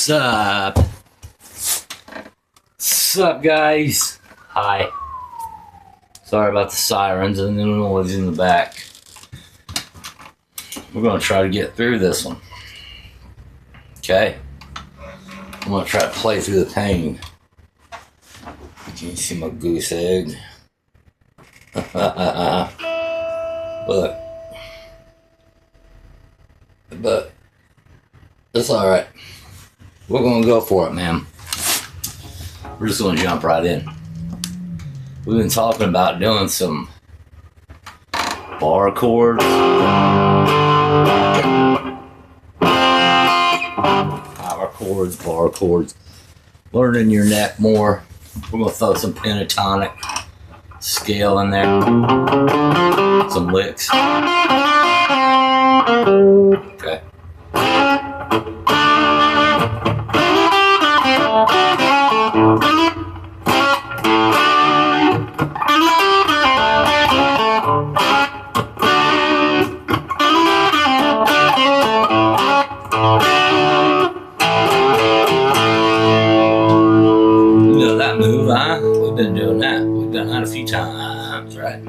What's up? What's up, guys? Hi. Sorry about the sirens and the noise in the back. We're going to try to get through this one. Okay? I'm going to try to play through the pain. Can you see my goose egg? Look. But it's alright. We're going to go for it, man. We're just going to jump right in. We've been talking about doing some bar chords, power chords, bar chords, learning your neck more. We're going to throw some pentatonic scale in there, some licks. Okay. Move, huh? We've been doing that. We've done that a few times, right?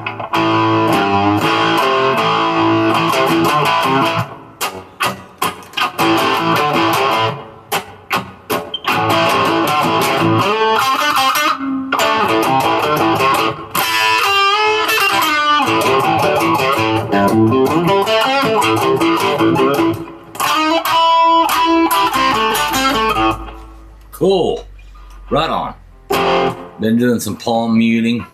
Cool. Right on. Been doing some palm muting.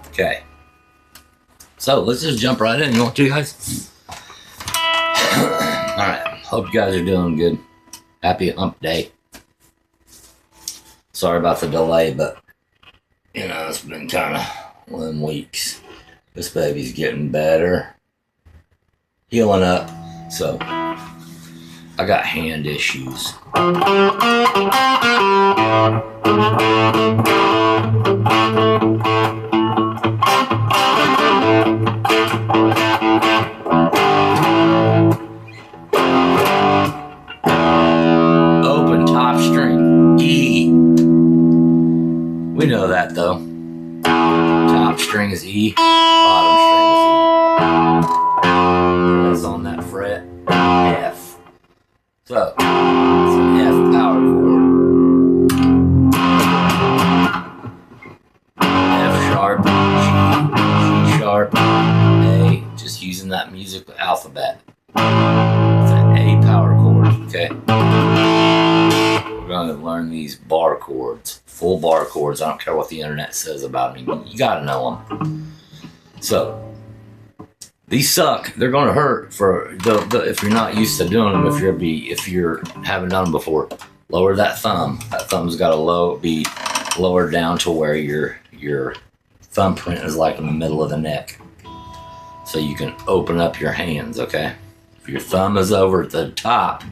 Okay. So let's just jump right in. You want to, guys? Alright. Hope you guys are doing good. Happy hump day. Sorry about the delay, but you know, it's been kind of one of them weeks. This baby's getting better. Healing up, so I got hand issues. Open top string, E. We know that though. Top string is E, bottom string is E. On that fret, F. So, it's an F power chord. F sharp, G sharp, A. Just using that musical alphabet. It's an A power chord, okay? We're going to learn these bar chords, full bar chords. I don't care what the internet says about me. You got to know them. So, these suck. They're going to hurt for if you're not used to doing them. If you're haven't done them before, lower that thumb. That thumb's got to be lowered down to where your thumbprint is like in the middle of the neck, so you can open up your hands. Okay. If your thumb is over at the top,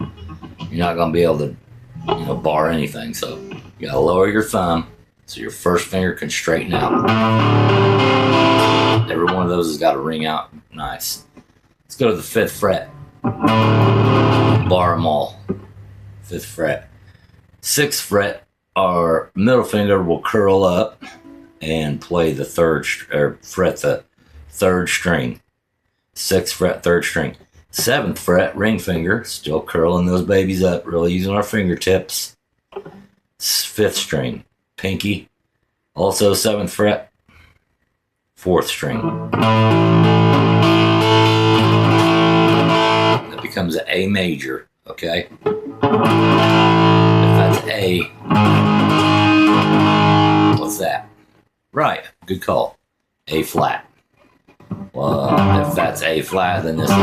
you're not going to be able to, bar anything. So you got to lower your thumb so your first finger can straighten out. Every one of those has got to ring out nice. Let's go to the 5th fret. Bar them all. 5th fret. 6th fret, our middle finger will curl up and play the fret the 3rd string. 6th fret, 3rd string. 7th fret, ring finger, still curling those babies up, really using our fingertips. 5th string, pinky. Also 7th fret. 4th string. That becomes an A major, okay? If that's A, what's that? Right, good call. A flat. Well, if that's A flat, then this is G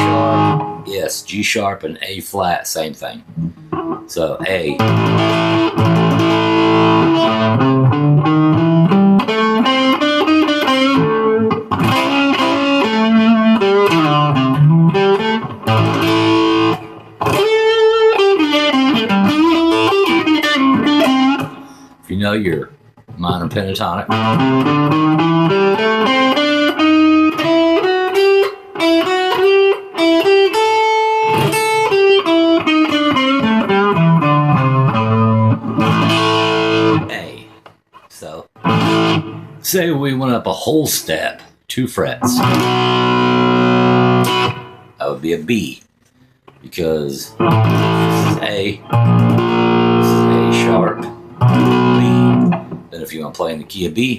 sharp. Yes, G sharp and A flat, same thing. So A. If you know your minor pentatonic. A. So, say we went up a whole step, 2 frets. That would be a B, because this is A, this is A sharp, B. Then if you want to play in the key of B,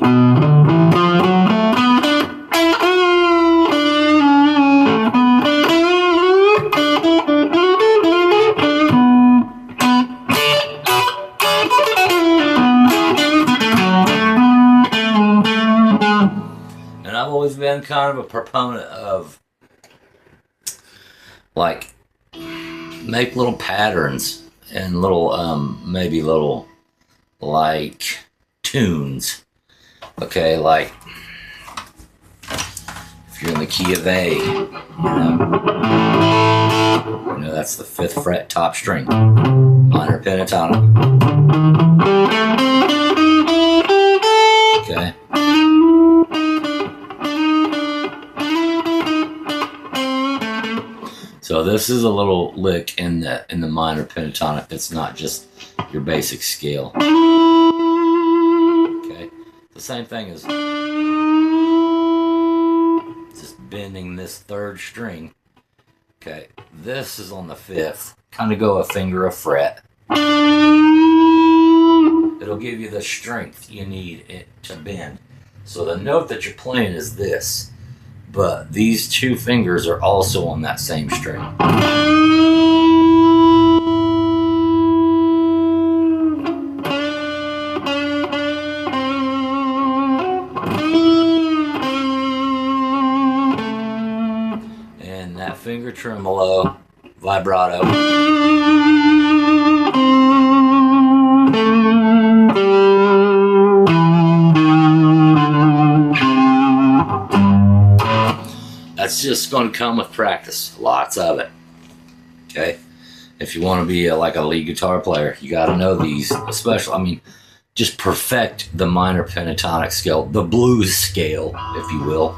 and I've always been kind of a proponent of, like, make little patterns and little, maybe little, like, tunes. Okay, like, if you're in the key of A, you know that's the 5th fret top string, minor pentatonic. Okay. So this is a little lick in the minor pentatonic. It's not just your basic scale. Okay, the same thing as just bending this 3rd string. Okay, this is on the 5th. Kind of go a finger a fret. It'll give you the strength you need to bend. So the note that you're playing is this. But these 2 fingers are also on that same string. And that finger tremolo, vibrato. That's just going to come with practice, lots of it. Okay, if you want to be like a lead guitar player, you got to know these, especially. I mean, just perfect the minor pentatonic scale, the blues scale, if you will,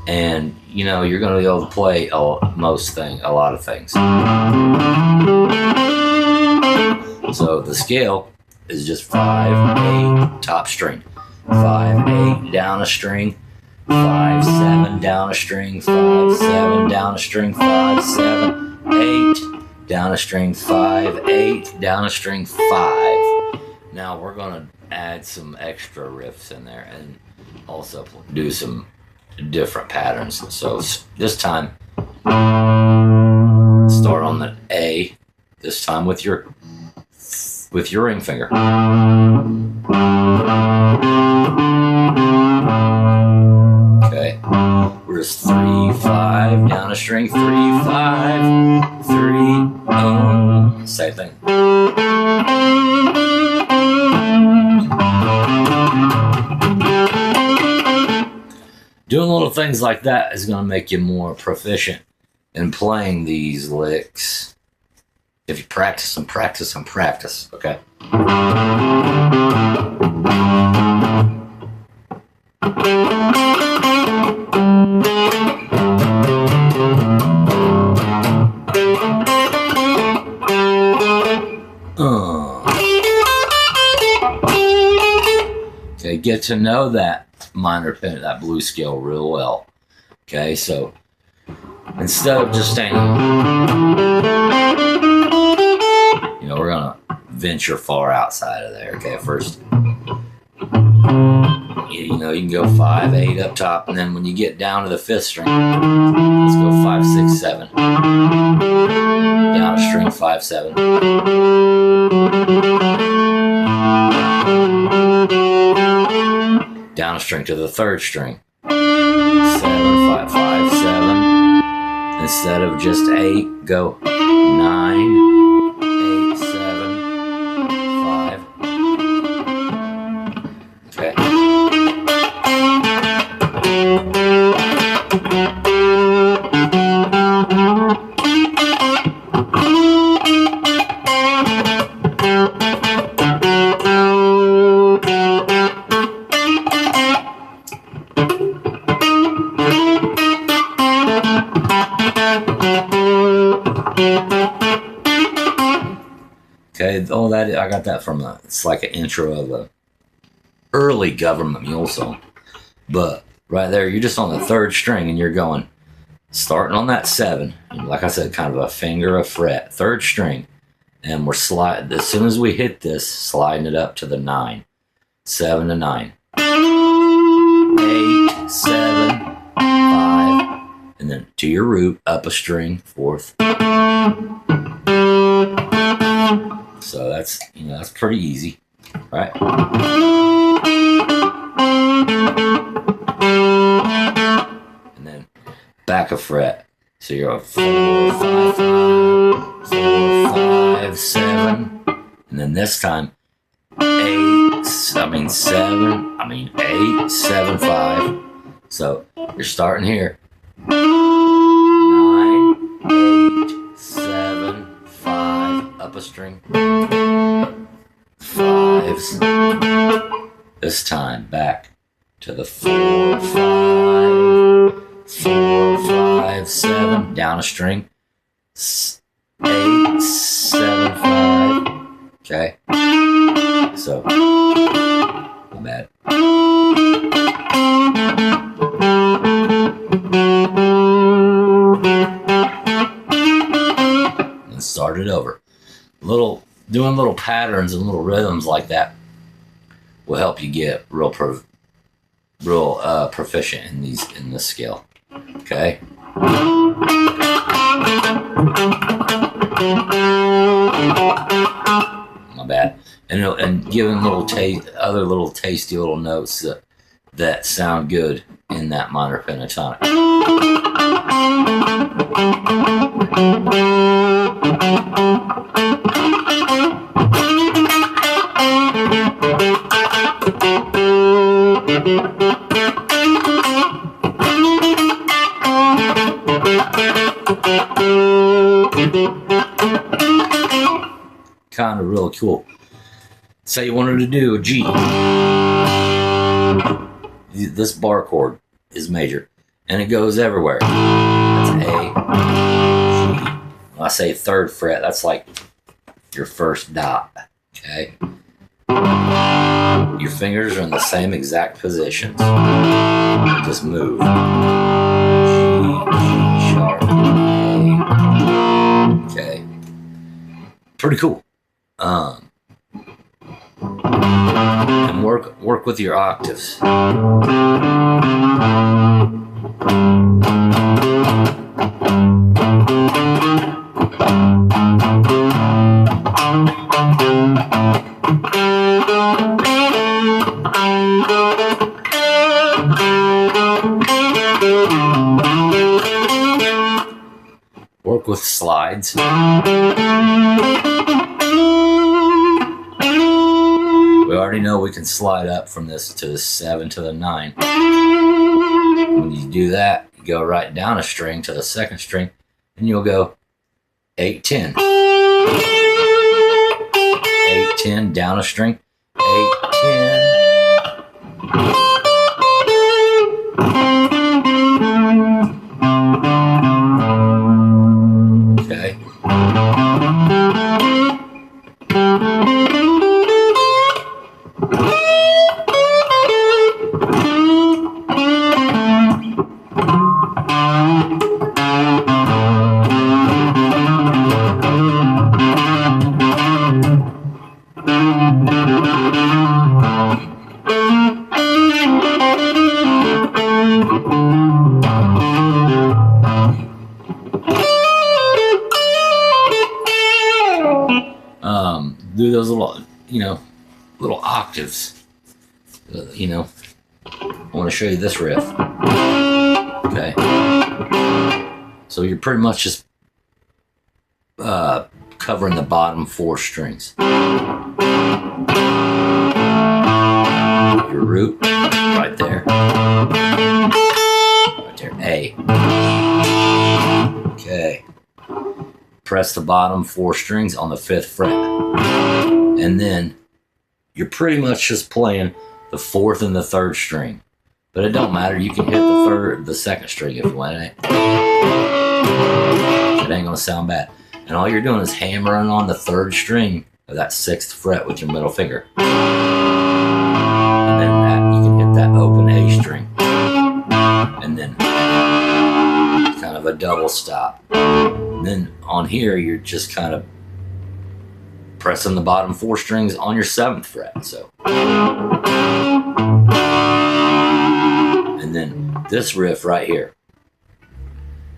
and you know you're going to be able to play a lot of things. So the scale is just 5, 8 top string, 5, 8 down a string. 5, 7 down a string, 5, 7 down a string, 5, 7, 8 down a string, 5, 8 down a string, 5. Now we're gonna add some extra riffs in there and also do some different patterns. So this time, start on the A. This time with your ring finger. Okay, we're just 3, 5 down a string, 3, 5, 3, same thing. Doing little things like that is going to make you more proficient in playing these licks if you practice and practice and practice. Okay. Okay, get to know that minor pen, that blues scale real well. Okay, so instead of just staying, you know, we're gonna venture far outside of there. Okay, first, you know, you can go 5, 8 up top, and then when you get down to the 5th string, let's go 5, 6, 7. Down a string, 5, 7. Down a string to the 3rd string. 7, 5, 5, 7. Instead of just 8, go 9, 8, 7, 5. Okay. Oh, that I got that from it's like an intro of a early government mule song. But right there, you're just on the third string, and you're going, starting on that 7. And like I said, kind of a finger, a fret, third string, and we're sliding. As soon as we hit this, sliding it up to the 9, 7 to 9, 8, 7, 5, and then to your root, up a string, 4th. So that's, that's pretty easy, right? And then back a fret. So you're 4, 5, 5, 4, 5, 7, and then this time 8, 7, 8, 7, 5. So you're starting here. 9, 8, 7, 5, up a string, 5s. This time back to the 4, 5, 4, 5, 7, down a string, 8, 7, 5. Okay. So, not bad. And start it over. Doing little patterns and little rhythms like that will help you get real proficient in this skill. Okay. My bad. And giving other little tasty little notes that sound good in that minor pentatonic. Kind of really cool. Say you wanted to do a G. This bar chord is major, and it goes everywhere. That's A, G. When I say 3rd fret, that's like your first dot. Okay. Your fingers are in the same exact positions. Just move. G, sharp, A. Okay. Pretty cool. And work with your octaves. Work with slides. We already know we can slide up from this to the 7 to the 9. When you do that, you go right down a string to the 2nd string, and you'll go 8, 10. 8, 10, down a string, 8, 10. Okay. Do those little octaves. I want to show you this riff. Okay. So you're pretty much just covering the bottom 4 strings. Your root, right there. Right there, A. Okay. Press the bottom 4 strings on the 5th fret. And then you're pretty much just playing the 4th and the 3rd string. But it don't matter, you can hit the 2nd string if you want it. It ain't gonna sound bad. And all you're doing is hammering on the 3rd string of that 6th fret with your middle finger. And then you can hit that open A string. And then kind of a double stop. And then on here, you're just kind of pressing the bottom 4 strings on your 7th fret. So. And then this riff right here.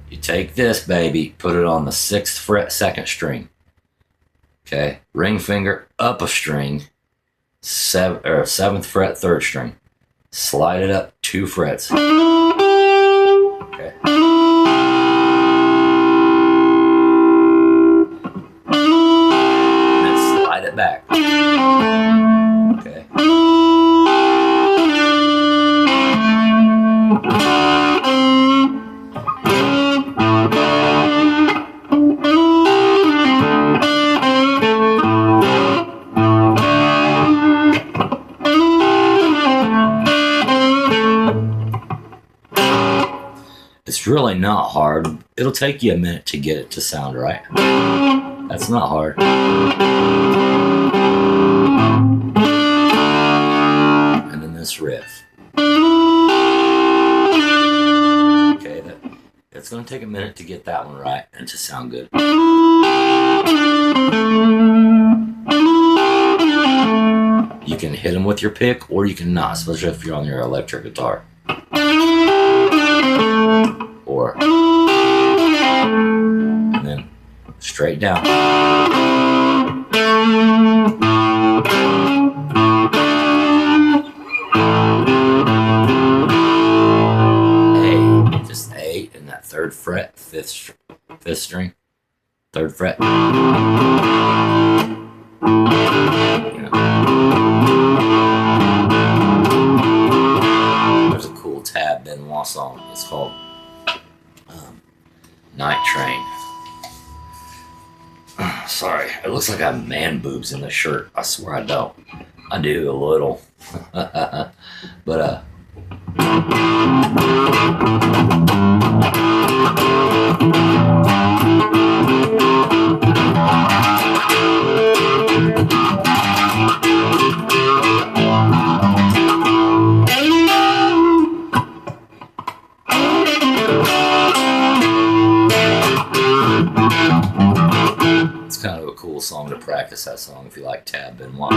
You take this baby, put it on the 6th fret 2nd string. Okay, ring finger up a string, 7th fret 3rd string. Slide it up 2 frets. Okay. And then slide it back. Okay. It's really not hard. It'll take you a minute to get it to sound right. That's not hard. And then this riff. Okay, it's going to take a minute to get that one right and to sound good. You can hit them with your pick or you can not, especially if you're on your electric guitar. Or, and then straight down. A, just A in that 3rd fret, 5th string, 3rd fret. You know. There's a cool Tab Benoit song. It's called Night Train. Sorry, it looks like I have man boobs in the shirt. I swear I don't. I do a little. But it's kind of a cool song to practice that song if you like Tab Benoit.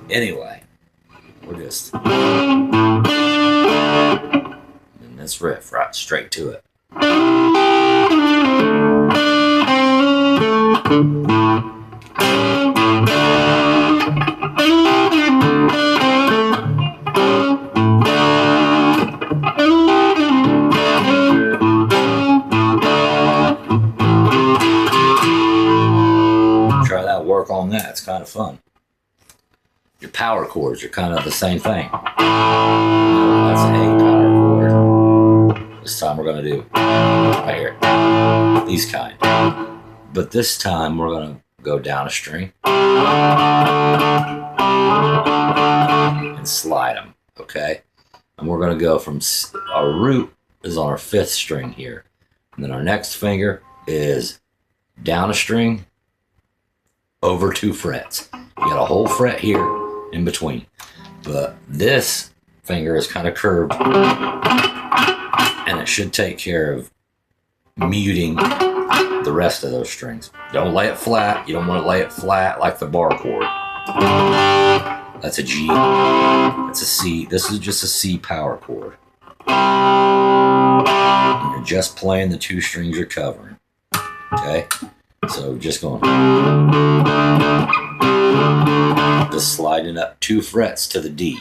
Anyway, we're just in this riff, right straight to it. Work on that. It's kind of fun. Your power chords are kind of the same thing. That's an A power chord. This time we're going to do right here these kind. But this time we're going to go down a string and slide them. Okay, and we're going to go from our root is on our 5th string here, and then our next finger is down a string over 2 frets. You got a whole fret here in between. But this finger is kind of curved and it should take care of muting the rest of those strings. Don't lay it flat. You don't want to lay it flat like the bar chord. That's a G. That's a C. This is just a C power chord. And you're just playing the 2 strings you're covering. Okay? So just going, just sliding up 2 frets to the D.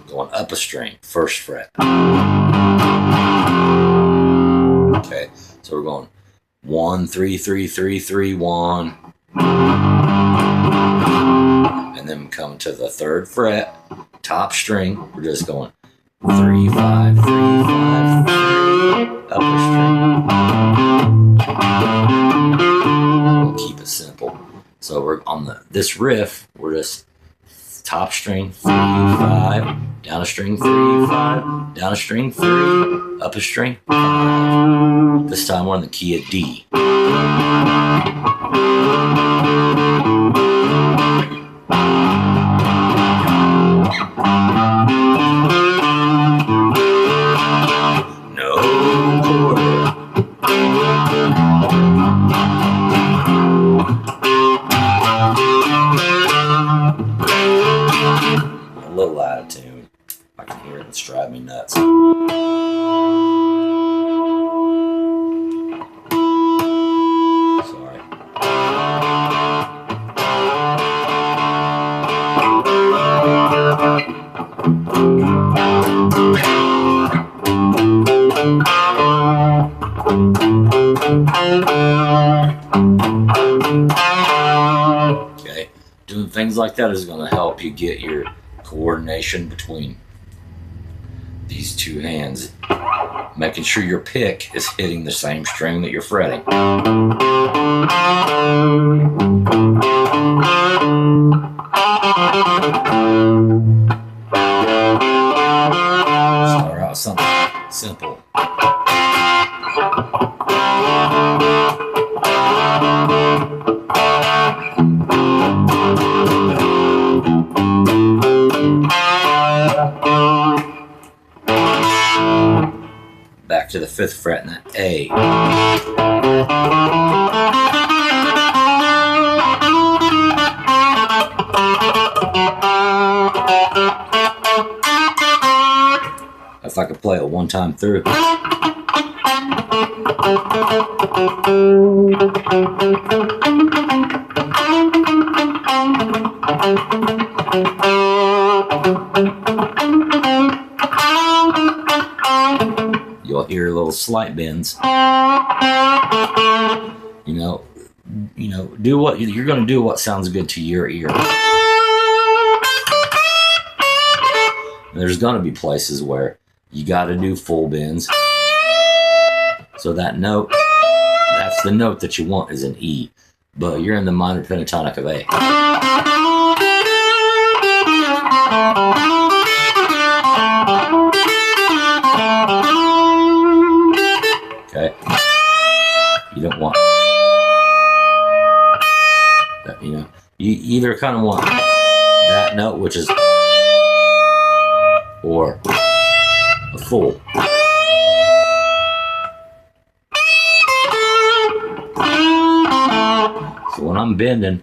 Going up a string, 1st fret. Okay, so we're going 1, 3, 3, 3, 3, 1. And then come to the 3rd fret, top string. We're just going 3, 5, 3, 5, 3, upper string. We'll keep it simple. So we're on this riff, we're just top string 3, 5, down a string 3, 5, down a string 3, up a string 5. This time we're in the key of D. A little out of tune. I can hear it. It's driving me nuts. Sorry. Okay, doing things like that is going to help you get your coordination between these two hands, making sure your pick is hitting the same string that you're fretting. Start out something simple. Back to the 5th fret and that A. If I could play it one time through. You'll hear little slight bends. Do what you're going to do. What sounds good to your ear. There's going to be places where you got to do full bends. So that note, that's the note that you want, is an E. But you're in the minor pentatonic of A. Okay, you don't want that, you either kind of want that note, which is, or a full. So when I'm bending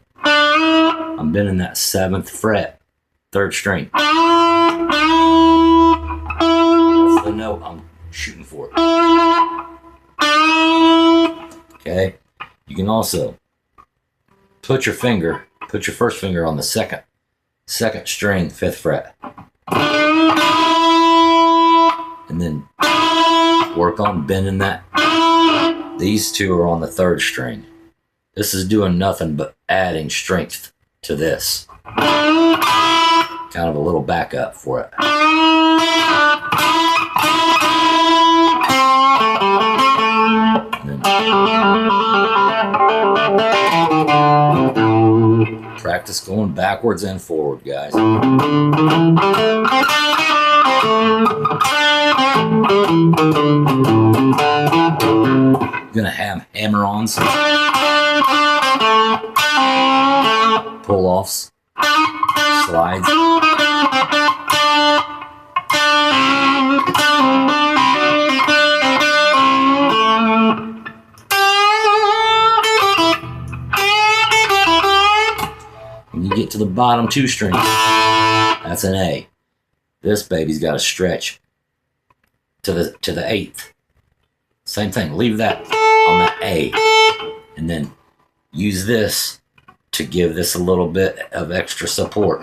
that 7th fret, 3rd string. That's the note I'm shooting for. Okay, you can also put your first finger on the second string, 5th fret, and then work on bending that. These two are on the 3rd string. This is doing nothing but adding strength to this. Kind of a little backup for it. Practice going backwards and forward, guys. Gonna have hammer-ons, pull-offs, slides. When you get to the bottom 2 strings, that's an A. This baby's got to stretch to the 8th. Same thing, leave that on the A, and then use this to give this a little bit of extra support.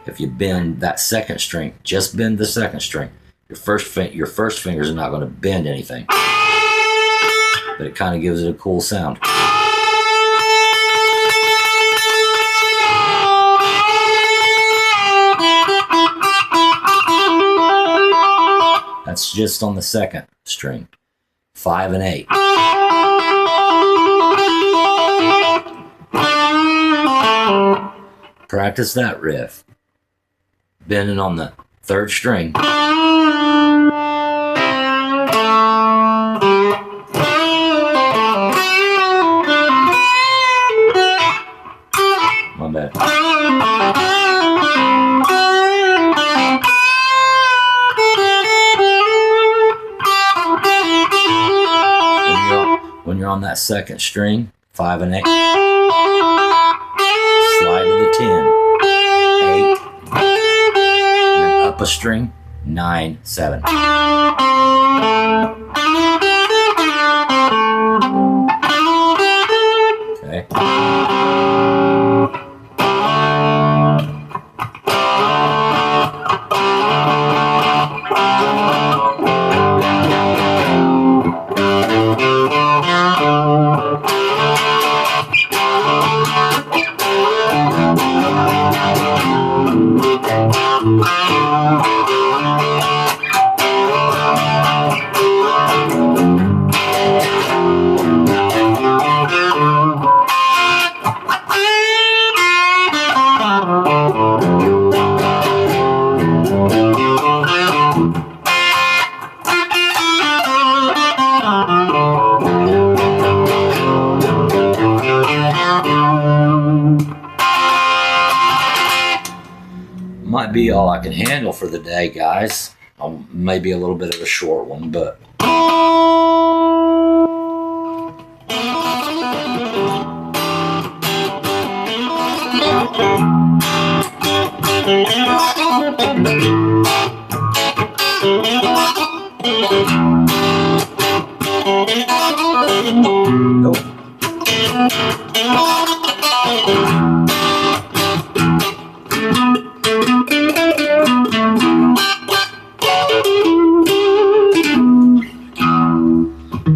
If you bend that 2nd string, just bend the 2nd string. Your first fingers are not going to bend anything, but it kind of gives it a cool sound. That's just on the 2nd string. 5 and 8. practice that riff. Bending on the 3rd string. My bad. When you're on that 2nd string, 5 and 8, slide to the 10, 8, and then up a string, 9, 7. Okay. Might be all I can handle for the day, guys. Maybe a little bit of a short one, but nope.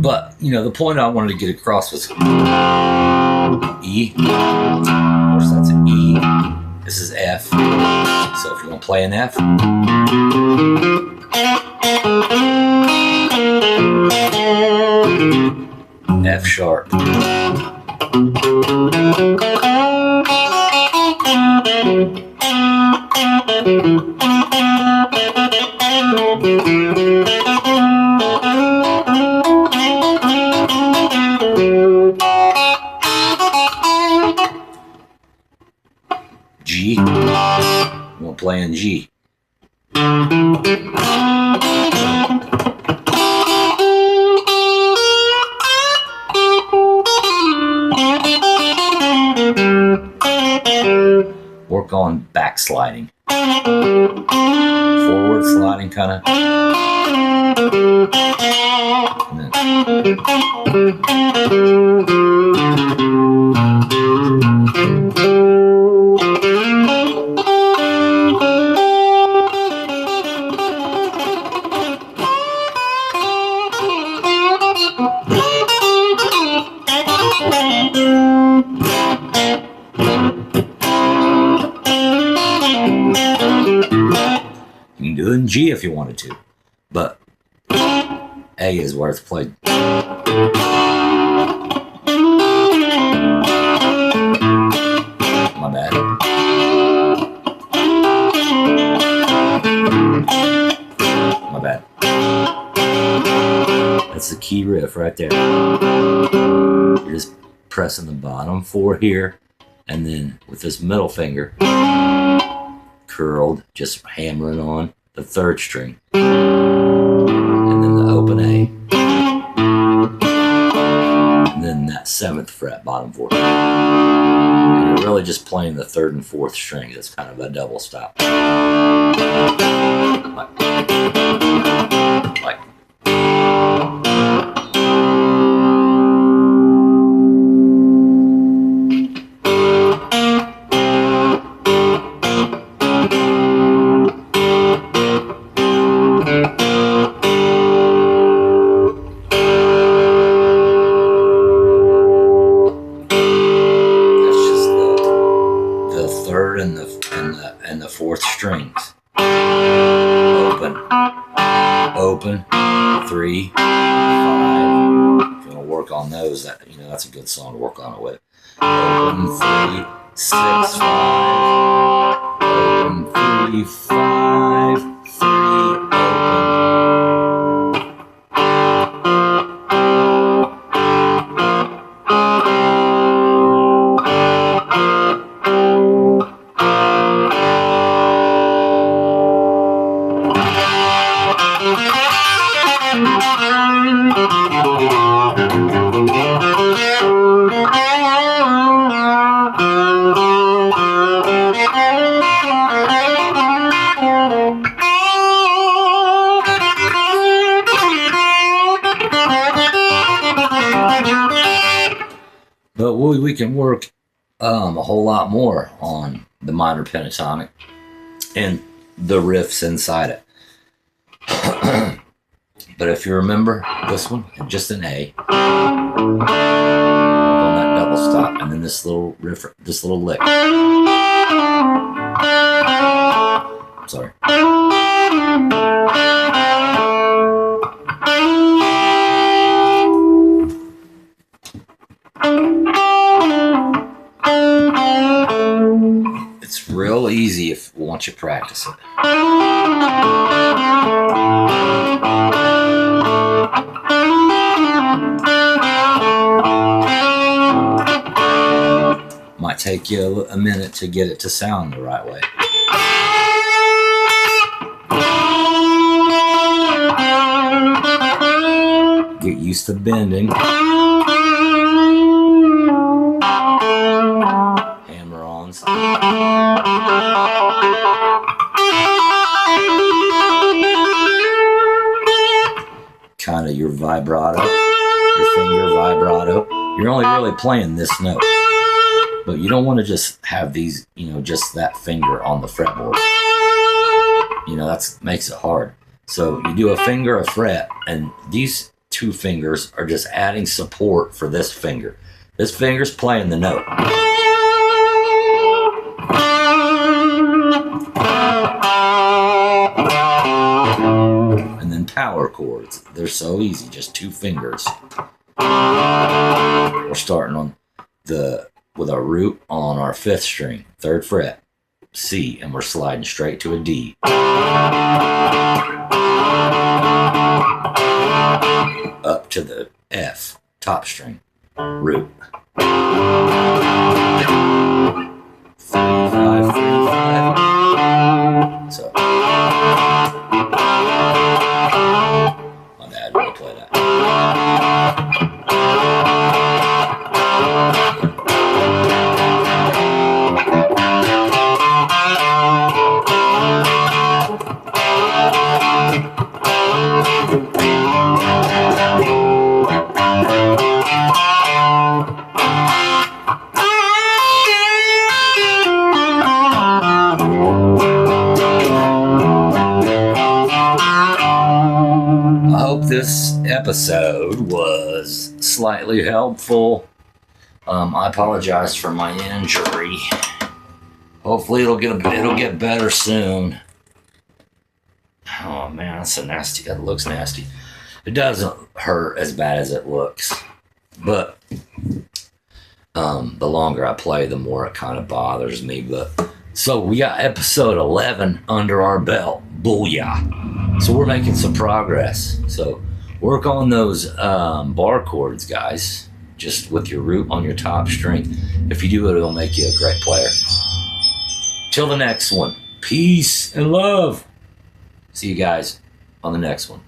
But, you know, the point I wanted to get across was E. Of course, that's an E. This is F. So if you want to play an F, F sharp. G. You want to play in G. Work on backsliding. Forward sliding kind of. You can do it in G if you wanted to, but A is where it's played. My bad. My bad. That's the key riff right there. You're just pressing the bottom 4 here, and then with this middle finger curled, just hammering on the 3rd string, and then the open A, and then that 7th fret bottom 4. And you're really just playing the 3rd and 4th strings. It's kind of a double stop. Like. And the 4th strings. Open, 3, 5. If you want to work on those, that's a good song to work on it with. Open, 6, 5, open, 3, 5, 3, open. But we can work a whole lot more on the minor pentatonic and the riffs inside it. But if you remember this one, just an A on that double stop, and then this little riff, this little lick. Sorry. It's real easy once you practice it. Might take you a minute to get it to sound the right way. Get used to bending. Hammer-ons. Kind of your vibrato, your finger vibrato. You're only really playing this note, but you don't want to just have these, just that finger on the fretboard. That makes it hard. So you do a finger, a fret, and these two fingers are just adding support for this finger. This finger's playing the note. And then power chords. They're so easy, just two fingers. We're starting on with our root on our 5th string, 3rd fret, C, and we're sliding straight to a D. Up to the F, top string, root. 3, 5, 3, 5. So, my bad, we'll play that. This episode was slightly helpful. I apologize for my injury. Hopefully it'll get better soon. Oh man, that's so nasty. That looks nasty. It doesn't hurt as bad as it looks, but the longer I play, the more it kind of bothers me. But so we got episode 11 under our belt. Booyah! So we're making some progress. So work on those bar chords, guys, just with your root on your top string. If you do it, it'll make you a great player. Till the next one, peace and love. See you guys on the next one.